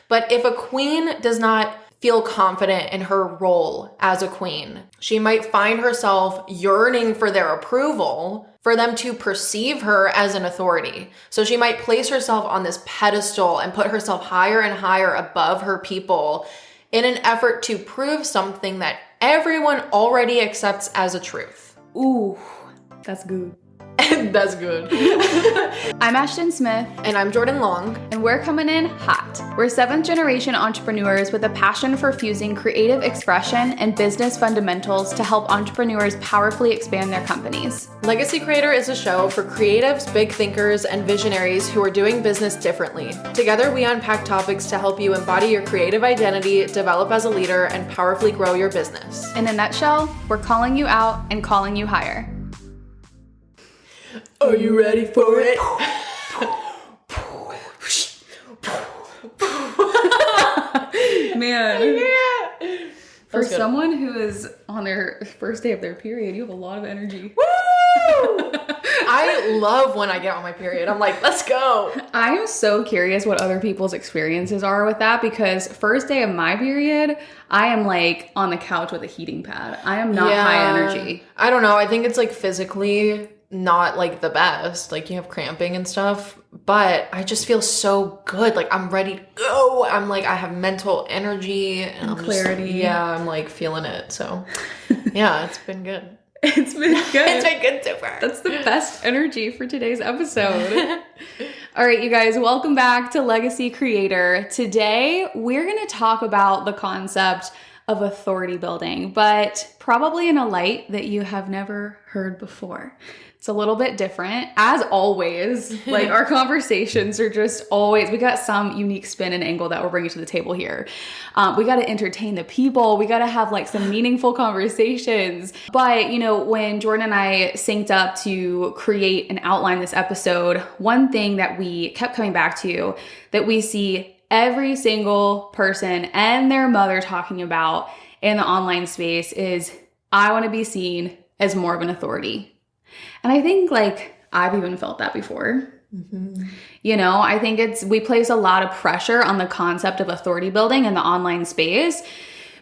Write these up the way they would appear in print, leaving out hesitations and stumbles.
But if a queen does not feel confident in her role as a queen, she might find herself yearning for their approval, for them to perceive her as an authority. So she might place herself on this pedestal and put herself higher and higher above her people in an effort to prove something that everyone already accepts as a truth. Ooh, that's good. That's good. I'm Ashton Smith. And I'm Jordan Long. And we're coming in hot. We're 7th generation entrepreneurs with a passion for fusing creative expression and business fundamentals to help entrepreneurs powerfully expand their companies. Legacy Creator is a show for creatives, big thinkers, and visionaries who are doing business differently. Together, we unpack topics to help you embody your creative identity, develop as a leader, and powerfully grow your business. In a nutshell, we're calling you out and calling you higher. Are you ready for it? Man. Yeah. For someone who is on their first day of their period, you have a lot of energy. Woo! I love when I get on my period. I'm like, let's go. I am so curious what other people's experiences are with that, because first day of my period, I am like on the couch with a heating pad. I am not high energy. I don't know. I think it's like physically not like the best. Like you have cramping and stuff, but I just feel so good. Like I'm ready to go. I'm like, I have mental energy and clarity. I'm like feeling it. So yeah, it's been good. It's been good. It's been good so far. That's the best energy for today's episode. All right, you guys, welcome back to Legacy Creator. Today, we're going to talk about the concept of authority building, but probably in a light that you have never heard before. It's a little bit different. As always, like our conversations are just always, we got some unique spin and angle that we're bringing to the table here. We got to entertain the people. We got to have like some meaningful conversations. But, you know, when Jordan and I synced up to create and outline this episode, one thing that we kept coming back to that we see every single person and their mother talking about in the online space is, I want to be seen as more of an authority. And I think like I've even felt that before. Mm-hmm. You know, I think we place a lot of pressure on the concept of authority building in the online space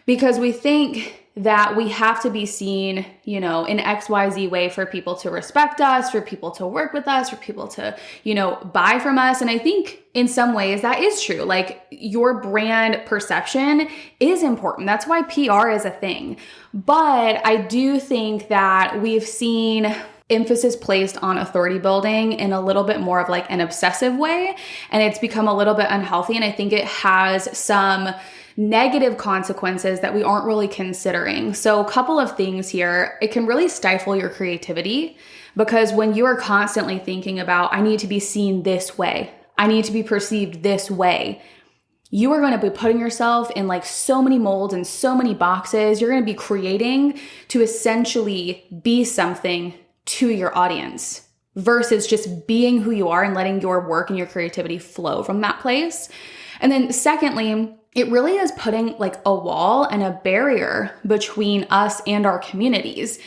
because we think that we have to be seen, you know, in XYZ way for people to respect us, for people to work with us, for people to, you know, buy from us. And I think in some ways that is true. Like your brand perception is important. That's why PR is a thing. But I do think that we've seen emphasis placed on authority building in a little bit more of like an obsessive way. And it's become a little bit unhealthy. And I think it has some negative consequences that we aren't really considering. So a couple of things here. It can really stifle your creativity because when you are constantly thinking about, I need to be seen this way, I need to be perceived this way, you are going to be putting yourself in like so many molds and so many boxes. You're going to be creating to essentially be something to your audience versus just being who you are and letting your work and your creativity flow from that place. And then secondly, it really is putting like a wall and a barrier between us and our communities.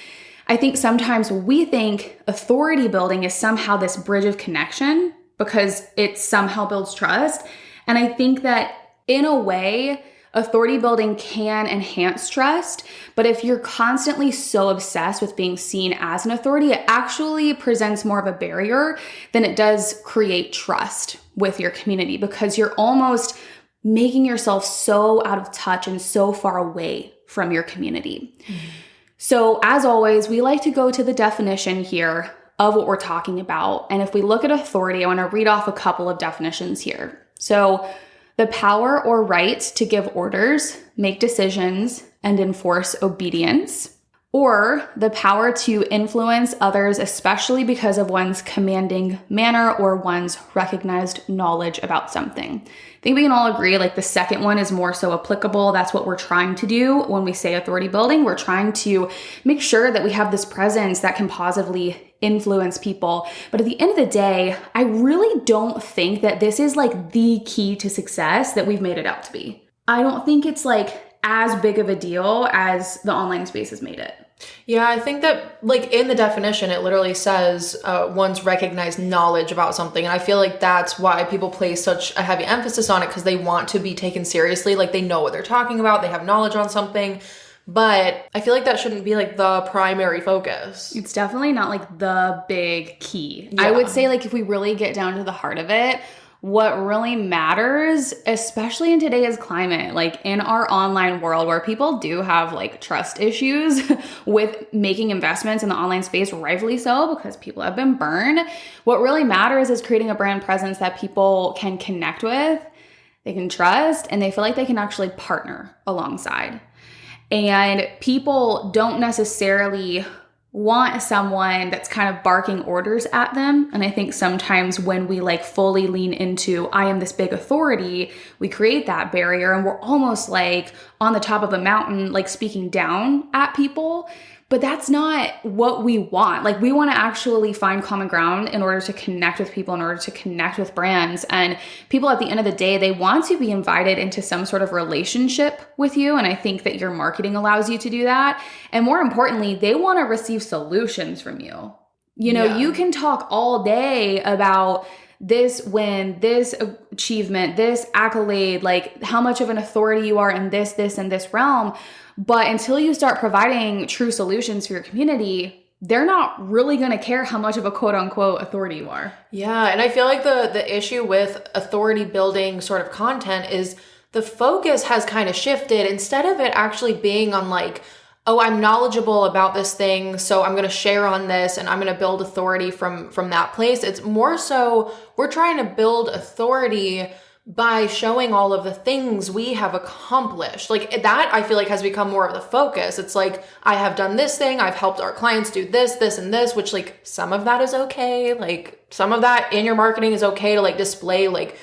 I think sometimes we think authority building is somehow this bridge of connection because it somehow builds trust. And I think that in a way, authority building can enhance trust, but if you're constantly so obsessed with being seen as an authority, it actually presents more of a barrier than it does create trust with your community because you're almost making yourself so out of touch and so far away from your community. Mm-hmm. So as always, we like to go to the definition here of what we're talking about. And if we look at authority, I want to read off a couple of definitions here. So the power or right to give orders, make decisions, and enforce obedience, or the power to influence others, especially because of one's commanding manner or one's recognized knowledge about something. I think we can all agree like the second one is more so applicable. That's what we're trying to do when we say authority building. We're trying to make sure that we have this presence that can positively influence people. But at the end of the day, I really don't think that this is like the key to success that we've made it out to be. I don't think it's like as big of a deal as the online space has made it. Yeah, I think that like in the definition, it literally says one's recognized knowledge about something. And I feel like that's why people place such a heavy emphasis on it, because they want to be taken seriously. Like they know what they're talking about, they have knowledge on something. But I feel like that shouldn't be like the primary focus. It's definitely not like the big key. Yeah. I would say like if we really get down to the heart of it, what really matters, especially in today's climate, like in our online world where people do have like trust issues with making investments in the online space, rightfully so, because people have been burned. What really matters is creating a brand presence that people can connect with, they can trust, and they feel like they can actually partner alongside. And people don't necessarily want someone that's kind of barking orders at them. And I think sometimes when we like fully lean into, I am this big authority, we create that barrier and we're almost like on the top of a mountain, like speaking down at people. But that's not what we want. Like we want to actually find common ground in order to connect with people, in order to connect with brands. And people at the end of the day, they want to be invited into some sort of relationship with you. And I think that your marketing allows you to do that. And more importantly, they want to receive solutions from you. You know, you can talk all day about this win, this achievement, this accolade, like how much of an authority you are in this, and this realm. But until you start providing true solutions for your community, they're not really going to care how much of a quote unquote authority you are. Yeah. And I feel like the issue with authority building sort of content is the focus has kind of shifted. Instead of it actually being on like, oh, I'm knowledgeable about this thing, so I'm going to share on this and I'm going to build authority from that place. It's more so we're trying to build authority by showing all of the things we have accomplished. Like that, I feel like has become more of the focus. It's like, I have done this thing. I've helped our clients do this, and this, which like some of that is okay. Like some of that in your marketing is okay to like display like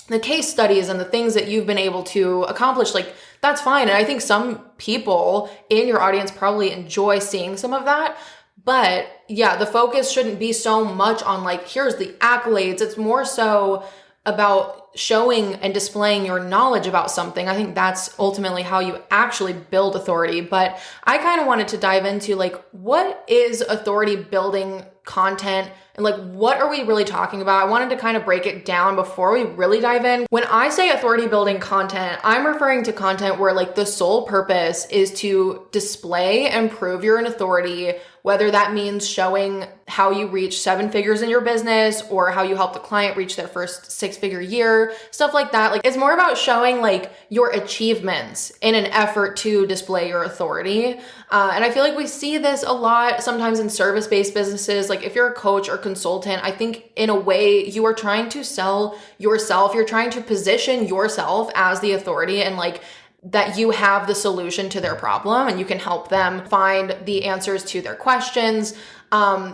the case studies and the things that you've been able to accomplish. Like that's fine. And I think some people in your audience probably enjoy seeing some of that. But yeah, the focus shouldn't be so much on like, here's the accolades. It's more so about showing and displaying your knowledge about something. I think that's ultimately how you actually build authority. But I kind of wanted to dive into like, what is authority building content and like, what are we really talking about? I wanted to kind of break it down before we really dive in. When I say authority building content, I'm referring to content where like the sole purpose is to display and prove you're an authority, whether that means showing how you reach 7 figures in your business or how you helped a client reach their first 6-figure year, stuff like that. Like it's more about showing like your achievements in an effort to display your authority. And I feel like we see this a lot sometimes in service-based businesses. Like if you're a coach or consultant, I think in a way you are trying to sell yourself. You're trying to position yourself as the authority and like that you have the solution to their problem and you can help them find the answers to their questions.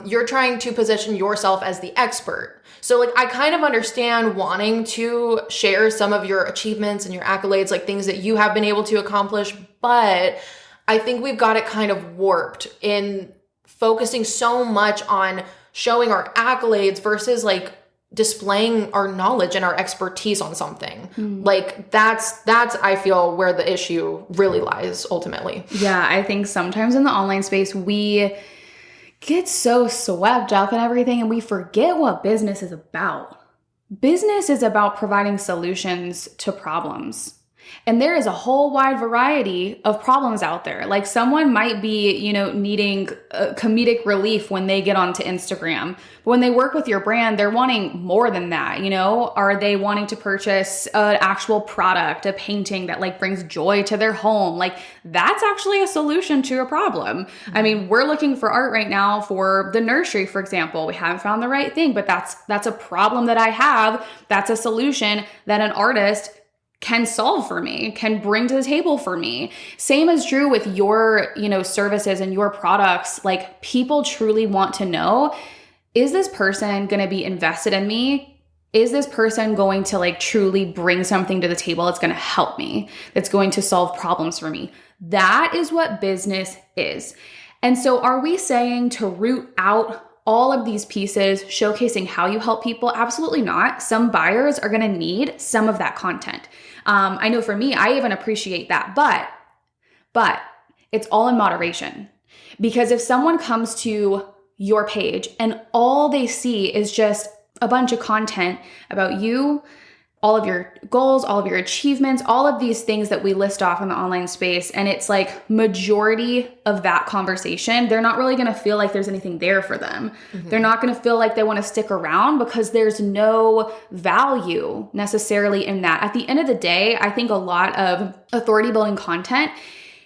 You're trying to position yourself as the expert. So like, I kind of understand wanting to share some of your achievements and your accolades, like things that you have been able to accomplish. But I think we've got it kind of warped in focusing so much on showing our accolades versus like displaying our knowledge and our expertise on something. Like that's I feel where the issue really lies ultimately. Yeah, I think sometimes in the online space we get so swept up in everything and we forget what business is about. Business is about providing solutions to problems. And there is a whole wide variety of problems out there. Like someone might be, you know, needing comedic relief when they get onto Instagram. But when they work with your brand, they're wanting more than that, you know? Are they wanting to purchase an actual product, a painting that like brings joy to their home? Like that's actually a solution to a problem. I mean, we're looking for art right now for the nursery, for example. We haven't found the right thing, but that's a problem that I have. That's a solution that an artist can solve for me, can bring to the table for me. Same is true with your, you know, services and your products. Like people truly want to know, is this person going to be invested in me? Is this person going to like truly bring something to the table that's going to help me, that's going to solve problems for me? That is what business is. And so are we saying to root out all of these pieces showcasing how you help people? Absolutely not. Some buyers are going to need some of that content. I know for me, I even appreciate that, but it's all in moderation. Because if someone comes to your page and all they see is just a bunch of content about you, all of your goals, all of your achievements, all of these things that we list off in the online space, and it's like majority of that conversation, they're not really going to feel like there's anything there for them. They're not going to feel like they want to stick around because there's no value necessarily in that. At the end of the day, I think a lot of authority building content,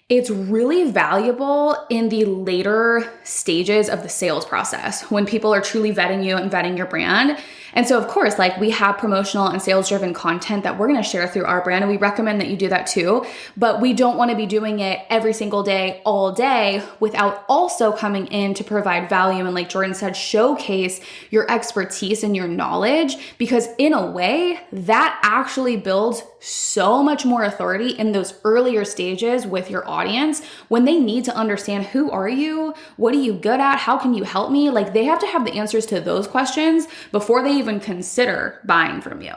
it's really valuable in the later stages of the sales process when people are truly vetting you and vetting your brand. And so of course, like we have promotional and sales driven content that we're going to share through our brand. And we recommend that you do that too, but we don't want to be doing it every single day, all day without also coming in to provide value. And like Jordan said, showcase your expertise and your knowledge, because in a way that actually builds so much more authority in those earlier stages with your audience when they need to understand who are you, what are you good at, how can you help me? Like they have to have the answers to those questions before they even consider buying from you.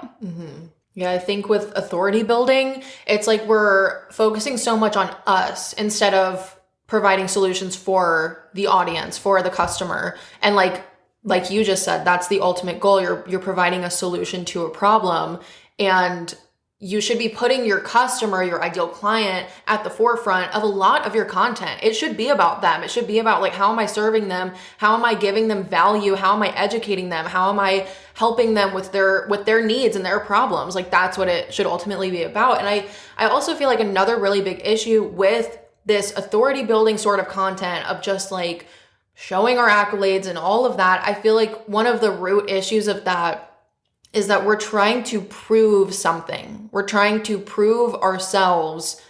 Yeah, I think with authority building, it's like we're focusing so much on us instead of providing solutions for the audience, for the customer. And like you just said, that's the ultimate goal. You're providing a solution to a problem, and you should be putting your customer, your ideal client, at the forefront of a lot of your content. It should be about them. It should be about like, how am I serving them? How am I giving them value? How am I educating them? How am I helping them with their needs and their problems? Like that's what it should ultimately be about. And I also feel like another really big issue with this authority building sort of content of just like showing our accolades and all of that, I feel like one of the root issues of that is that we're trying to prove something. We're trying to prove ourselves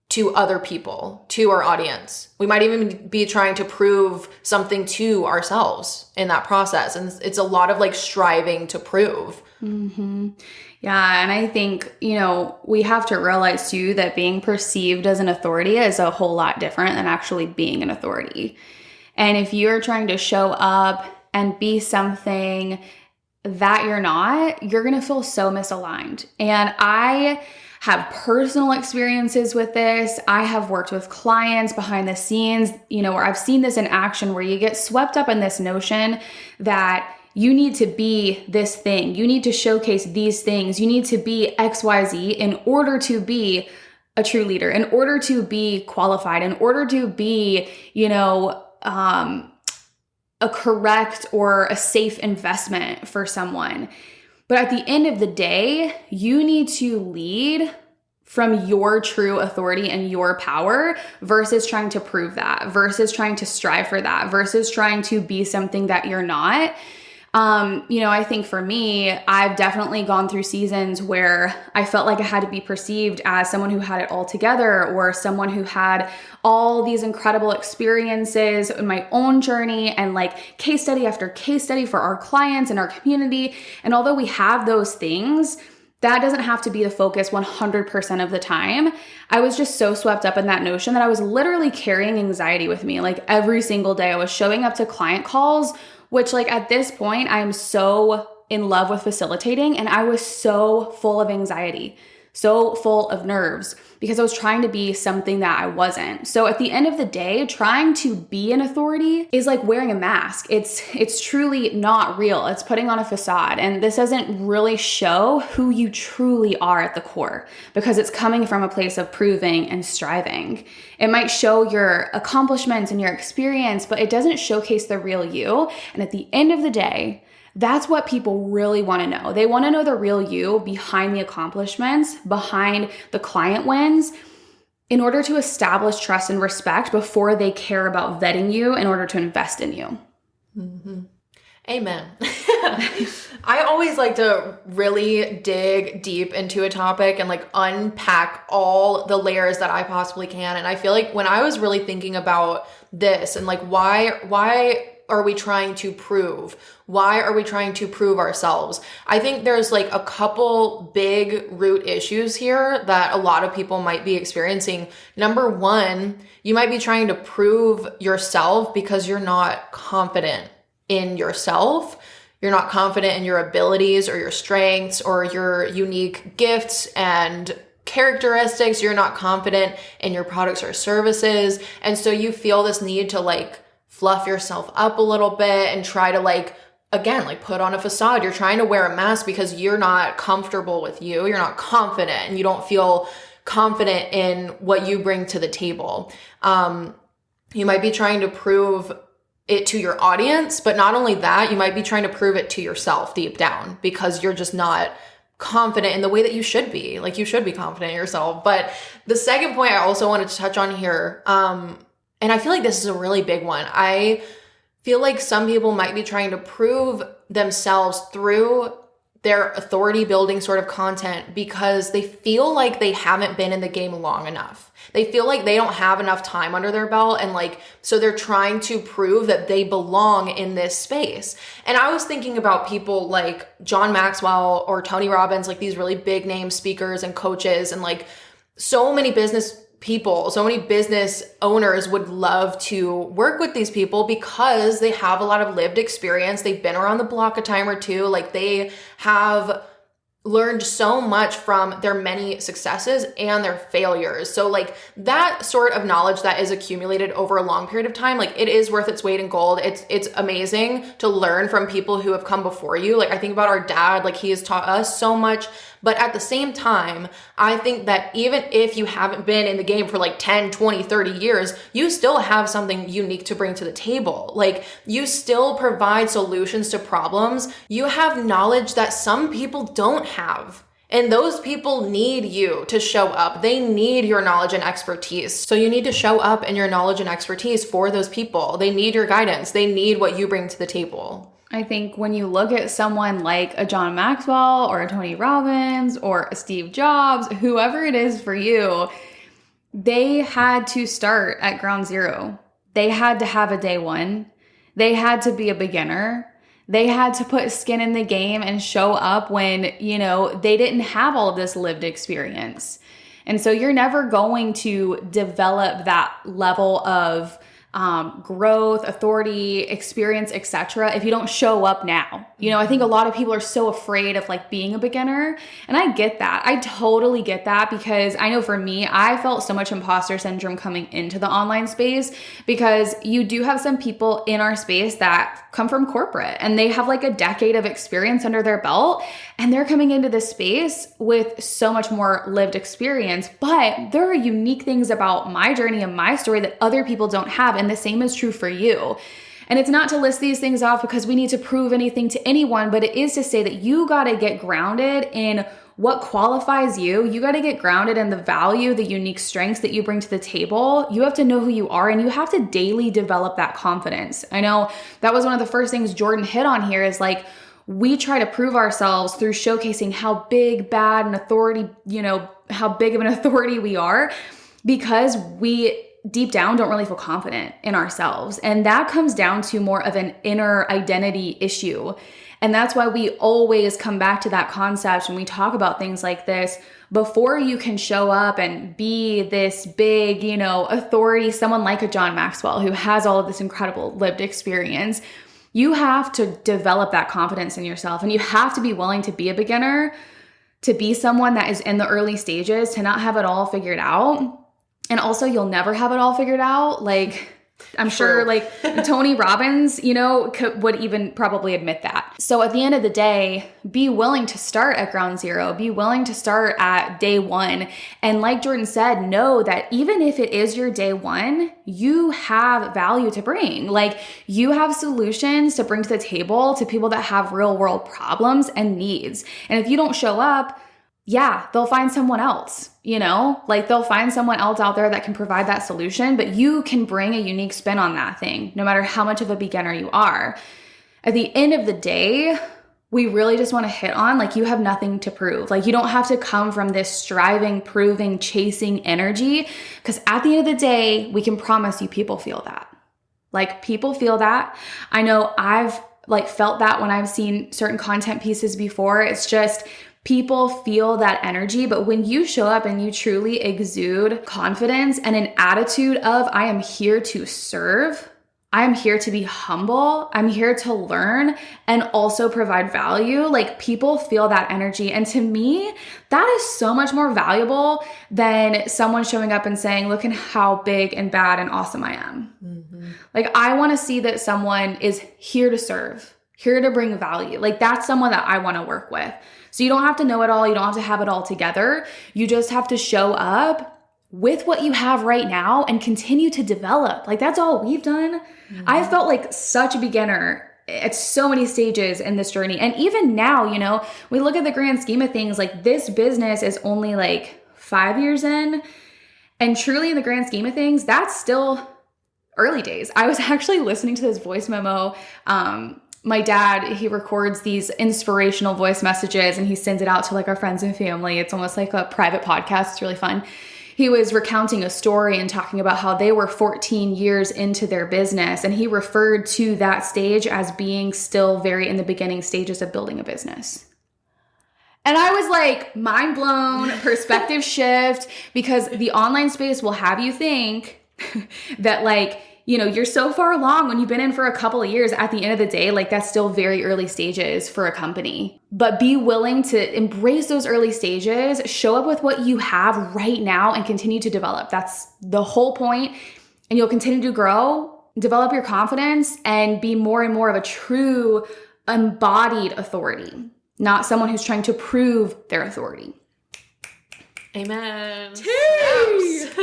to other people, to our audience. We might even be trying to prove something to ourselves in that process. And it's a lot of like striving to prove. Yeah. And I think, we have to realize too that being perceived as an authority is a whole lot different than actually being an authority. And if you're trying to show up and be something that you're not, you're going to feel so misaligned. And I have personal experiences with this. I have worked with clients behind the scenes, where I've seen this in action, where you get swept up in this notion that you need to be this thing. You need to showcase these things. You need to be XYZ in order to be a true leader, in order to be qualified, in order to be, a correct or a safe investment for someone. But at the end of the day, you need to lead from your true authority and your power versus trying to prove that, versus trying to strive for that, versus trying to be something that you're not. I think for me, I've definitely gone through seasons where I felt like I had to be perceived as someone who had it all together, or someone who had all these incredible experiences in my own journey, and like case study after case study for our clients and our community. And although we have those things, that doesn't have to be the focus 100% of the time. I was just so swept up in that notion that I was literally carrying anxiety with me. Like every single day I was showing up to client calls, which like at this point, I'm so in love with facilitating, and I was so full of anxiety, so full of nerves, because I was trying to be something that I wasn't. So at the end of the day, trying to be an authority is like wearing a mask. It's truly not real. It's putting on a facade. And this doesn't really show who you truly are at the core, because it's coming from a place of proving and striving. It might show your accomplishments and your experience, but it doesn't showcase the real you. And at the end of the day, that's what people really want to know. They want to know the real you behind the accomplishments, behind the client wins, in order to establish trust and respect before they care about vetting you in order to invest in you. Amen. I always like to really dig deep into a topic and like unpack all the layers that I possibly can. And I feel like when I was really thinking about this and like, why are we trying to prove? Why are we trying to prove ourselves? I think there's like a couple big root issues here that a lot of people might be experiencing. Number one, you might be trying to prove yourself because you're not confident in yourself. You're not confident in your abilities or your strengths or your unique gifts and characteristics, you're not confident in your products or services. And so you feel this need to like fluff yourself up a little bit and try to like, again, like put on a facade. You're trying to wear a mask because you're not comfortable with you. You're not confident and you don't feel confident in what you bring to the table. You might be trying to prove it to your audience, but not only that, you might be trying to prove it to yourself deep down because you're just not confident in the way that you should be. Like you should be confident in yourself. But the second point I also wanted to touch on here, and I feel like this is a really big one. I feel like some people might be trying to prove themselves through their authority building sort of content because they feel like they haven't been in the game long enough. They feel like they don't have enough time under their belt. And like, so they're trying to prove that they belong in this space. And I was thinking about people like John Maxwell or Tony Robbins, like these really big name speakers and coaches, and like so many business people, so many business owners would love to work with these people because they have a lot of lived experience. They've been around the block a time or two. Like they have learned so much from their many successes and their failures. So like that sort of knowledge that is accumulated over a long period of time, like it is worth its weight in gold. It's amazing to learn from people who have come before you. Like I think about our dad, like he has taught us so much. But at the same time, I think that even if you haven't been in the game for like 10, 20, 30 years, you still have something unique to bring to the table. Like you still provide solutions to problems. You have knowledge that some people don't have. And those people need you to show up. They need your knowledge and expertise. So you need to show up in your knowledge and expertise for those people. They need your guidance. They need what you bring to the table. I think when you look at someone like a John Maxwell or a Tony Robbins or a Steve Jobs, whoever it is for you, they had to start at ground zero. They had to have a day one. They had to be a beginner. They had to put skin in the game and show up when, you know, they didn't have all of this lived experience. And so you're never going to develop that level of growth, authority, experience, etc. if you don't show up now. You know, I think a lot of people are so afraid of like being a beginner, and I get that. I totally get that because I know for me, I felt so much imposter syndrome coming into the online space because you do have some people in our space that come from corporate and they have like a decade of experience under their belt and they're coming into this space with so much more lived experience. But there are unique things about my journey and my story that other people don't have. And the same is true for you. And it's not to list these things off because we need to prove anything to anyone, but it is to say that you got to get grounded in what qualifies you. You got to get grounded in the value, the unique strengths that you bring to the table. You have to know who you are and you have to daily develop that confidence. I know that was one of the first things Jordan hit on here is like, we try to prove ourselves through showcasing how big, bad, and authority, you know, how big of an authority we are because we deep down don't really feel confident in ourselves. And that comes down to more of an inner identity issue. And that's why we always come back to that concept when we talk about things like this. Before you can show up and be this big, you know, authority, someone like a John Maxwell who has all of this incredible lived experience, you have to develop that confidence in yourself. And you have to be willing to be a beginner, to be someone that is in the early stages, to not have it all figured out. And also, you'll never have it all figured out. Like, I'm sure like Tony Robbins, you know, would even probably admit that. So at the end of the day, be willing to start at ground zero, be willing to start at day one. And like Jordan said, know that even if it is your day one, you have value to bring. Like you have solutions to bring to the table to people that have real world problems and needs. And if you don't show up, yeah, they'll find someone else, you know, like they'll find someone else out there that can provide that solution, but you can bring a unique spin on that thing, no matter how much of a beginner you are. At the end of the day, we really just want to hit on, like, you have nothing to prove. Like, you don't have to come from this striving, proving, chasing energy, because at the end of the day, we can promise you people feel that. Like, people feel that. I know I've like felt that when I've seen certain content pieces before. It's just, people feel that energy, but when you show up and you truly exude confidence and an attitude of, I am here to serve, I'm here to be humble. I'm here to learn and also provide value. Like, people feel that energy. And to me, that is so much more valuable than someone showing up and saying, look at how big and bad and awesome I am. Mm-hmm. Like, I want to see that someone is here to serve, here to bring value. Like, that's someone that I want to work with. So you don't have to know it all. You don't have to have it all together. You just have to show up with what you have right now and continue to develop. Like, that's all we've done. Mm-hmm. I felt like such a beginner at so many stages in this journey. And even now, you know, we look at the grand scheme of things, like, this business is only like 5 years in. And truly, in the grand scheme of things, that's still early days. I was actually listening to this voice memo. My dad, he records these inspirational voice messages and he sends it out to like our friends and family. It's almost like a private podcast. It's really fun. He was recounting a story and talking about how they were 14 years into their business. And he referred to that stage as being still very in the beginning stages of building a business. And I was like, mind blown, perspective shift, because the online space will have you think that, like, you know, you're so far along when you've been in for a couple of years. At the end of the day, like, that's still very early stages for a company. But be willing to embrace those early stages, show up with what you have right now and continue to develop. That's the whole point. And you'll continue to grow, develop your confidence, and be more and more of a true embodied authority, not someone who's trying to prove their authority. Amen. It's just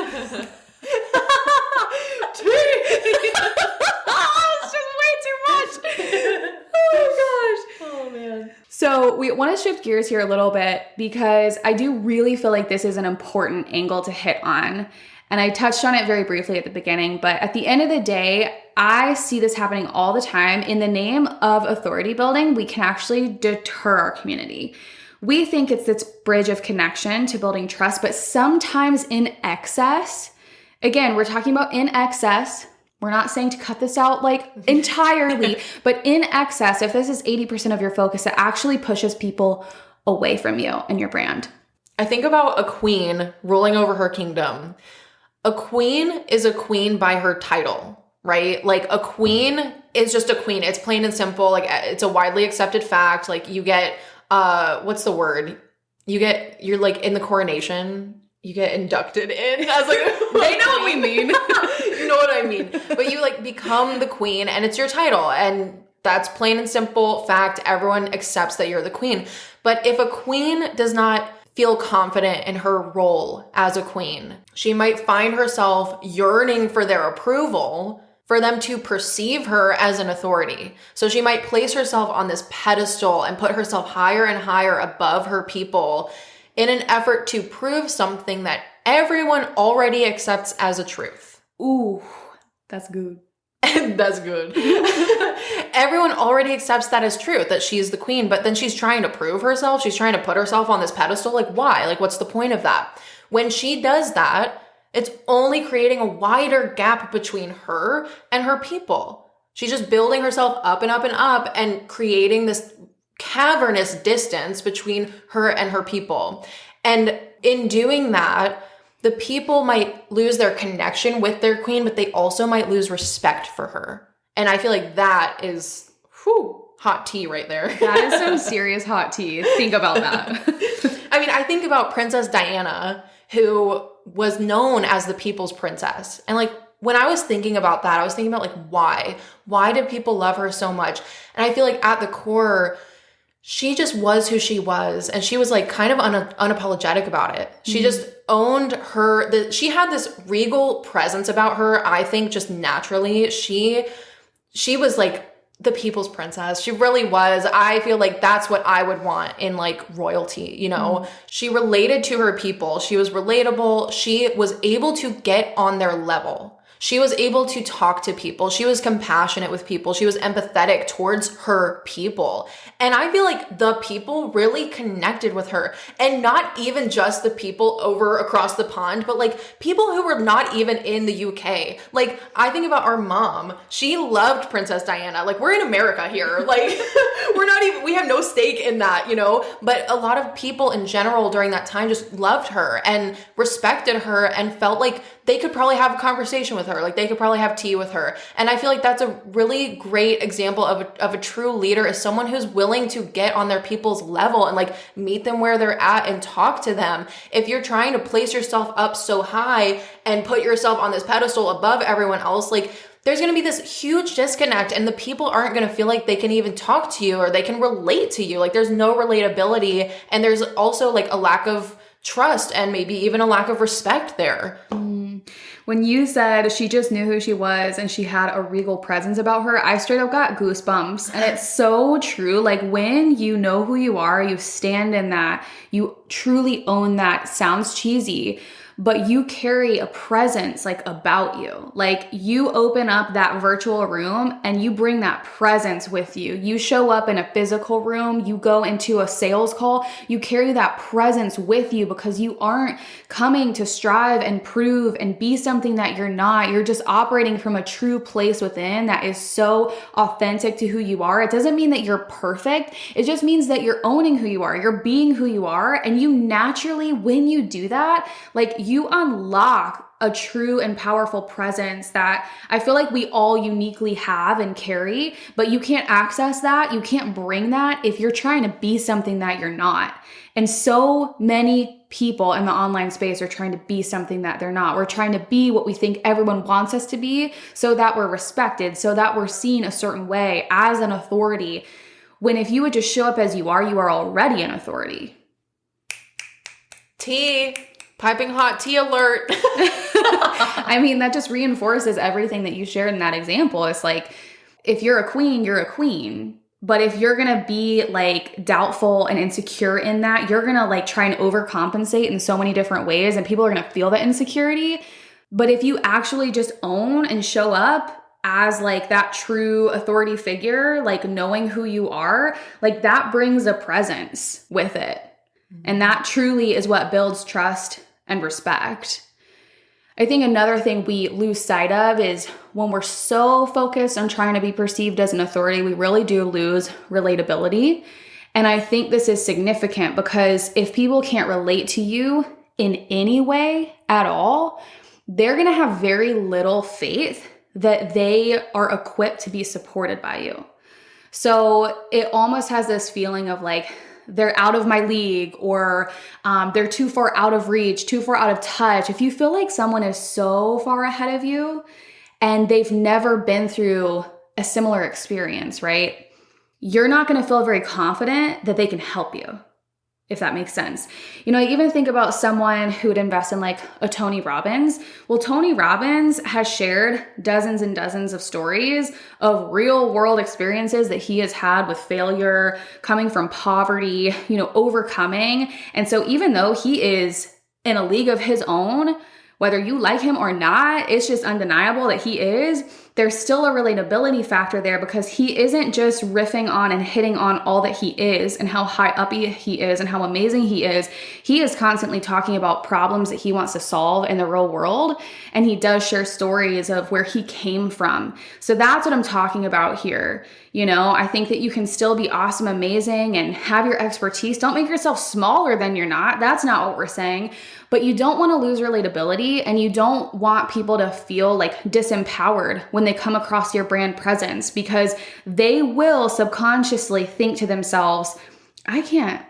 way too much. Oh my gosh. Oh man. So we want to shift gears here a little bit because I do really feel like this is an important angle to hit on. And I touched on it very briefly at the beginning, but at the end of the day, I see this happening all the time. In the name of authority building, we can actually deter our community. We think it's this bridge of connection to building trust, but sometimes in excess. Again, we're talking about in excess. We're not saying to cut this out like entirely, but in excess, if this is 80% of your focus, it actually pushes people away from you and your brand. I think about a queen ruling over her kingdom. A queen is a queen by her title, right? Like, a queen is just a queen. It's plain and simple. Like, it's a widely accepted fact. Like, you get, what's the word? You're like in the coronation. You get inducted in as like they know what we mean. You know what I mean. But you like become the queen and it's your title. And that's plain and simple fact. Everyone accepts that you're the queen. But if a queen does not feel confident in her role as a queen, she might find herself yearning for their approval, for them to perceive her as an authority. So she might place herself on this pedestal and put herself higher and higher above her people in an effort to prove something that everyone already accepts as a truth. Ooh, that's good. That's good. Everyone already accepts that as truth, that she's the queen, but then she's trying to prove herself. She's trying to put herself on this pedestal. Like, why? Like, what's the point of that? When she does that, it's only creating a wider gap between her and her people. She's just building herself up and up and up and creating this cavernous distance between her and her people. And in doing that, the people might lose their connection with their queen, but they also might lose respect for her. And I feel like that is hot tea right there. That is some serious hot tea. Think about that. I mean, I think about Princess Diana, who was known as the people's princess. And like, when I was thinking about that, I was thinking about like, why? Why did people love her so much? And I feel like at the core, she just was who she was. And she was like kind of unapologetic about it. She just owned she had this regal presence about her. I think just naturally, she was like the people's princess. She really was. I feel like that's what I would want in like royalty, you know? She related to her people. She was relatable. She was able to get on their level. She was able to talk to people. She was compassionate with people. She was empathetic towards her people. And I feel like the people really connected with her. And not even just the people over across the pond, but like people who were not even in the UK. Like, I think about our mom. She loved Princess Diana. Like, we're in America here. Like, we have no stake in that, you know? But a lot of people in general during that time just loved her and respected her and felt like they could probably have a conversation with her. Like they could probably have tea with her. And I feel like that's a really great example of a true leader, is someone who's willing to get on their people's level and like meet them where they're at and talk to them. If you're trying to place yourself up so high and put yourself on this pedestal above everyone else, like there's going to be this huge disconnect, and the people aren't going to feel like they can even talk to you or they can relate to you. Like there's no relatability, and there's also like a lack of trust and maybe even a lack of respect there. When you said she just knew who she was and she had a regal presence about her, I straight up got goosebumps. And it's so true. Like when you know who you are, you stand in that, you truly own that. Sounds cheesy, but you carry a presence like about you. Like you open up that virtual room and you bring that presence with you. You show up in a physical room, you go into a sales call, you carry that presence with you because you aren't coming to strive and prove and be something that you're not. You're just operating from a true place within that is so authentic to who you are. It doesn't mean that you're perfect. It just means that you're owning who you are. You're being who you are. And you naturally, when you do that, like you unlock a true and powerful presence that I feel like we all uniquely have and carry, but you can't access that. You can't bring that if you're trying to be something that you're not. And so many people in the online space are trying to be something that they're not. We're trying to be what we think everyone wants us to be so that we're respected, so that we're seen a certain way as an authority. When if you would just show up as you are already an authority. Tea. Piping hot tea alert. I mean, that just reinforces everything that you shared in that example. It's like, if you're a queen, you're a queen. But if you're going to be like doubtful and insecure in that, you're going to like try and overcompensate in so many different ways, and people are going to feel that insecurity. But if you actually just own and show up as like that true authority figure, like knowing who you are, like that brings a presence with it. And that truly is what builds trust and respect. I think another thing we lose sight of is when we're so focused on trying to be perceived as an authority, we really do lose relatability. And I think this is significant because if people can't relate to you in any way at all, they're going to have very little faith that they are equipped to be supported by you. So it almost has this feeling of like, they're out of my league, or they're too far out of reach, too far out of touch. If you feel like someone is so far ahead of you and they've never been through a similar experience, right? You're not going to feel very confident that they can help you, if that makes sense. You know, I even think about someone who would invest in like a Tony Robbins. Well, Tony Robbins has shared dozens and dozens of stories of real world experiences that he has had with failure, coming from poverty, you know, overcoming. And so even though he is in a league of his own, whether you like him or not, it's just undeniable that he is. There's still a relatability factor there because he isn't just riffing on and hitting on all that he is and how high up he is and how amazing he is. He is constantly talking about problems that he wants to solve in the real world. And he does share stories of where he came from. So that's what I'm talking about here. You know, I think that you can still be awesome, amazing, and have your expertise. Don't make yourself smaller than you're not. That's not what we're saying. But you don't want to lose relatability, and you don't want people to feel like disempowered when they come across your brand presence, because they will subconsciously think to themselves, I can't,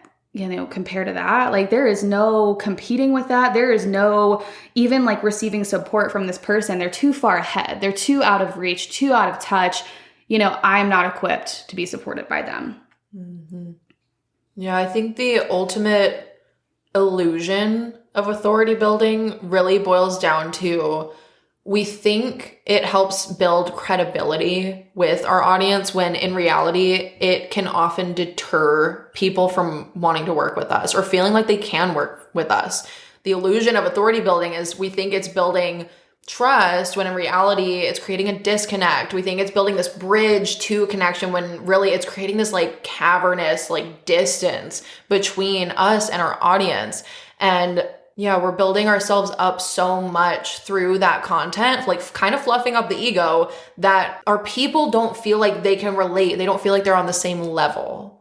compare to that. Like there is no competing with that. There is no even like receiving support from this person. They're too far ahead. They're too out of reach, too out of touch. I'm not equipped to be supported by them. Mm-hmm. Yeah, I think the ultimate illusion of authority building really boils down to, we think it helps build credibility with our audience when in reality, it can often deter people from wanting to work with us or feeling like they can work with us. The illusion of authority building is we think it's building trust when in reality it's creating a disconnect. We think it's building this bridge to connection when really it's creating this like cavernous like distance between us and our audience. And yeah, we're building ourselves up so much through that content, like kind of fluffing up the ego, that our people don't feel like they can relate. They don't feel like they're on the same level.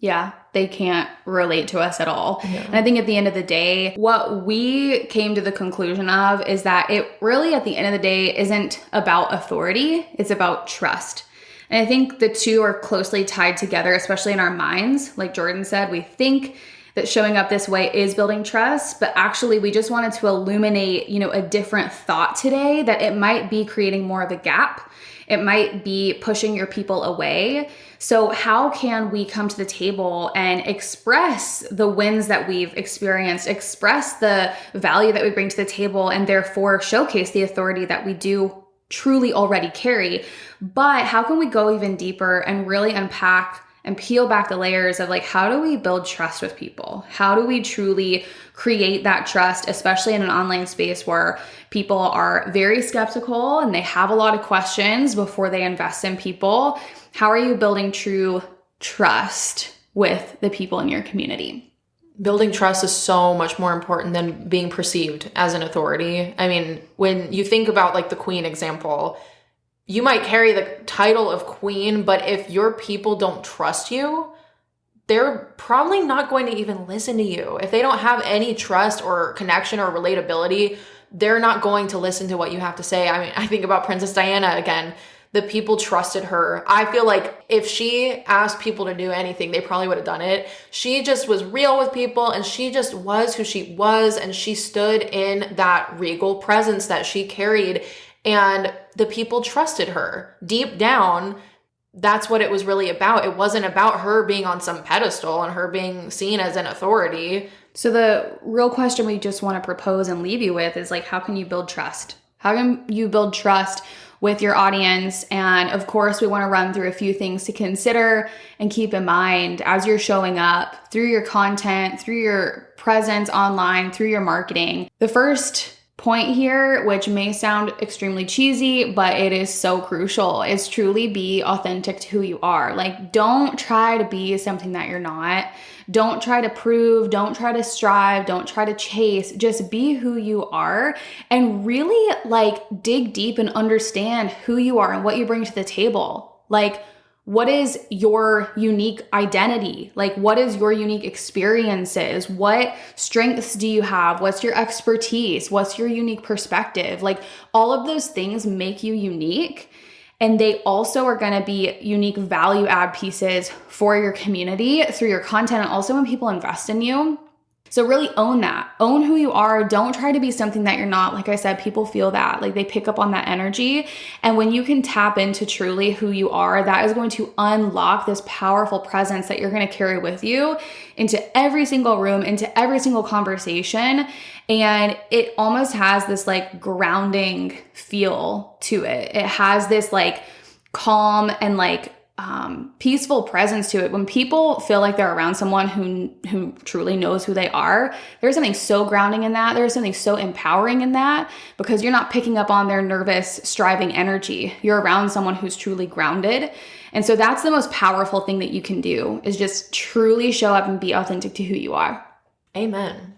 Yeah, they can't relate to us at all. Yeah. And I think at the end of the day, what we came to the conclusion of is that it really, at the end of the day, isn't about authority. It's about trust. And I think the two are closely tied together, especially in our minds. Like Jordan said, we think that showing up this way is building trust, but actually we just wanted to illuminate, a different thought today, that it might be creating more of a gap. It might be pushing your people away. So how can we come to the table and express the wins that we've experienced, express the value that we bring to the table, and therefore showcase the authority that we do truly already carry? But how can we go even deeper and really unpack and peel back the layers of, like, how do we build trust with people? How do we truly create that trust, especially in an online space where people are very skeptical and they have a lot of questions before they invest in people? How are you building true trust with the people in your community? Building trust is so much more important than being perceived as an authority. I mean, when you think about like the queen example, you might carry the title of queen, but if your people don't trust you, they're probably not going to even listen to you. If they don't have any trust or connection or relatability, they're not going to listen to what you have to say. I mean, I think about Princess Diana again. The people trusted her. I feel like if she asked people to do anything, they probably would have done it. She just was real with people, and she just was who she was, and she stood in that regal presence that she carried, and the people trusted her. Deep down, that's what it was really about. It wasn't about her being on some pedestal and her being seen as an authority. So the real question we just want to propose and leave you with is, like, how can you build trust? How can you build trust with your audience? And of course, we want to run through a few things to consider and keep in mind as you're showing up through your content, through your presence online, through your marketing. The first point here, which may sound extremely cheesy, but it is so crucial, is truly be authentic to who you are. Like, don't try to be something that you're not. Don't try to prove, don't try to strive, don't try to chase. Just be who you are, and really like dig deep and understand who you are and what you bring to the table. Like, what is your unique identity? Like, what is your unique experiences? What strengths do you have? What's your expertise? What's your unique perspective? Like, all of those things make you unique. And they also are going to be unique value add pieces for your community through your content, and also when people invest in you. So really own that. Own who you are. Don't try to be something that you're not. Like I said, people feel that. Like, they pick up on that energy. And when you can tap into truly who you are, that is going to unlock this powerful presence that you're going to carry with you into every single room, into every single conversation. And it almost has this like grounding feel to it. It has this like calm and like peaceful presence to it. When people feel like they're around someone who truly knows who they are, there's something so grounding in that. There's something so empowering in that, because you're not picking up on their nervous, striving energy. You're around someone who's truly grounded. And so that's the most powerful thing that you can do, is just truly show up and be authentic to who you are. Amen.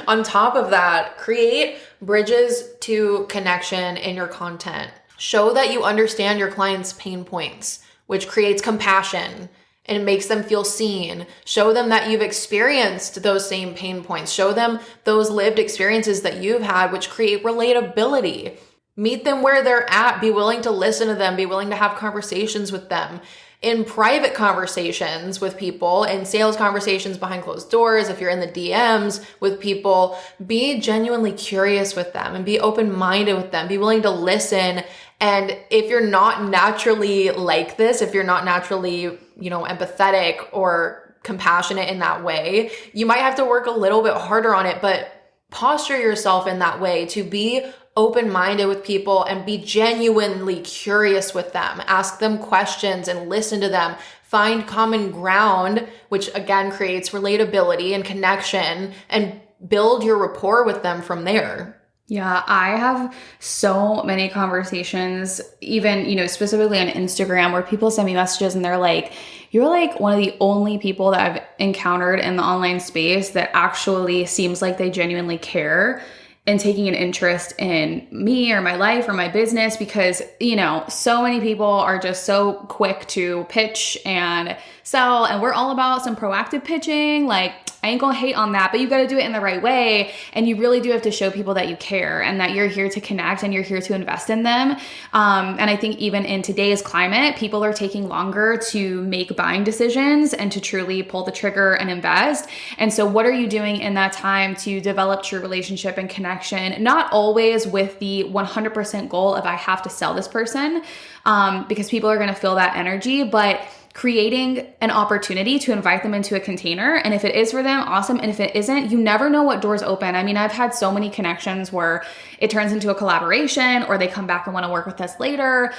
On top of that, create bridges to connection in your content. Show that you understand your clients' pain points, which creates compassion and makes them feel seen. Show them that you've experienced those same pain points. Show them those lived experiences that you've had, which create relatability. Meet them where they're at. Be willing to listen to them. Be willing to have conversations with them. In private conversations with people, in sales conversations behind closed doors, if you're in the DMs with people, be genuinely curious with them and be open-minded with them. Be willing to listen. And if you're not naturally like this, if you're not naturally, empathetic or compassionate in that way, you might have to work a little bit harder on it, but posture yourself in that way to be open-minded with people and be genuinely curious with them. Ask them questions and listen to them. Find common ground, which again creates relatability and connection, and build your rapport with them from there. Yeah, I have so many conversations, even, specifically on Instagram, where people send me messages and they're like, you're like one of the only people that I've encountered in the online space that actually seems like they genuinely care. and taking an interest in me or my life or my business, because, you know, so many people are just so quick to pitch and sell, and we're all about some proactive pitching. Like, I ain't gonna hate on that, but you got to do it in the right way. And you really do have to show people that you care and that you're here to connect and you're here to invest in them. And I think even in today's climate, people are taking longer to make buying decisions and to truly pull the trigger and invest. And so what are you doing in that time to develop true relationship and connection? Not always with the 100% goal of I have to sell this person, because people are going to feel that energy, but creating an opportunity to invite them into a container. And if it is for them, awesome. And if it isn't, you never know what doors open. I mean, I've had so many connections where it turns into a collaboration, or they come back and want to work with us later.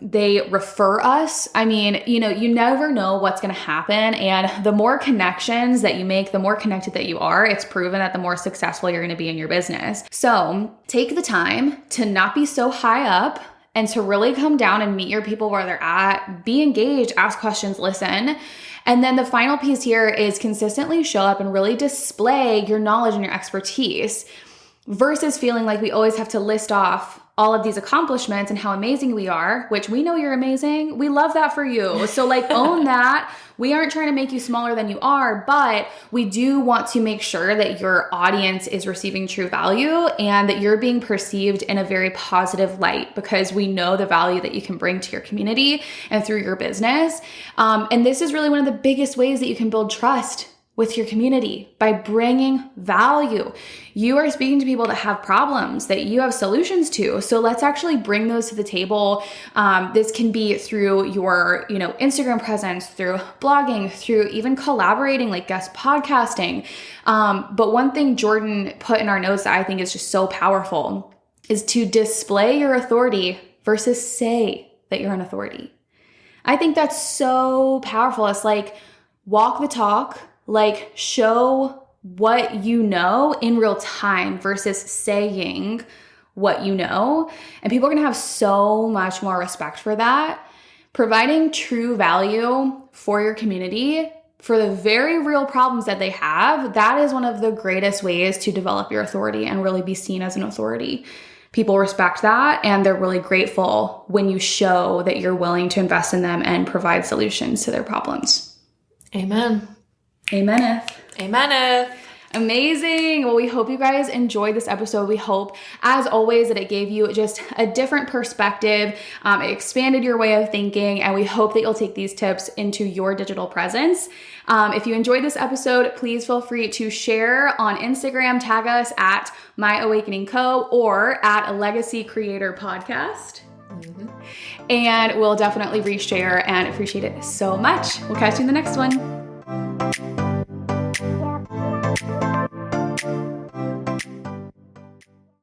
They refer us. I mean, you know, you never know what's going to happen. And the more connections that you make, the more connected that you are. It's proven that the more successful you're going to be in your business. So take the time to not be so high up, and to really come down and meet your people where they're at, be engaged, ask questions, listen. And then the final piece here is consistently show up and really display your knowledge and your expertise, versus feeling like we always have to list off all of these accomplishments and how amazing we are, which we know you're amazing. We love that for you. So like, own that. We aren't trying to make you smaller than you are, but we do want to make sure that your audience is receiving true value and that you're being perceived in a very positive light, because we know the value that you can bring to your community and through your business. And this is really one of the biggest ways that you can build trust with your community, by bringing value. You are speaking to people that have problems that you have solutions to. So let's actually bring those to the table. This can be through your, Instagram presence, through blogging, through even collaborating, like guest podcasting. But one thing Jordan put in our notes that I think is just so powerful is to display your authority versus say that you're an authority. I think that's so powerful. It's like, walk the talk. Like, show what you know in real time versus saying what you know. And people are going to have so much more respect for that. Providing true value for your community, for the very real problems that they have, that is one of the greatest ways to develop your authority and really be seen as an authority. People respect that, and they're really grateful when you show that you're willing to invest in them and provide solutions to their problems. Amen. Ameneth. Ameneth. Amazing. Well, we hope you guys enjoyed this episode. We hope, as always, that it gave you just a different perspective. It expanded your way of thinking, and we hope that you'll take these tips into your digital presence. If you enjoyed this episode, please feel free to share on Instagram, tag us at My Awakening Co. or at Legacy Creator Podcast. Mm-hmm. And we'll definitely reshare and appreciate it so much. We'll catch you in the next one.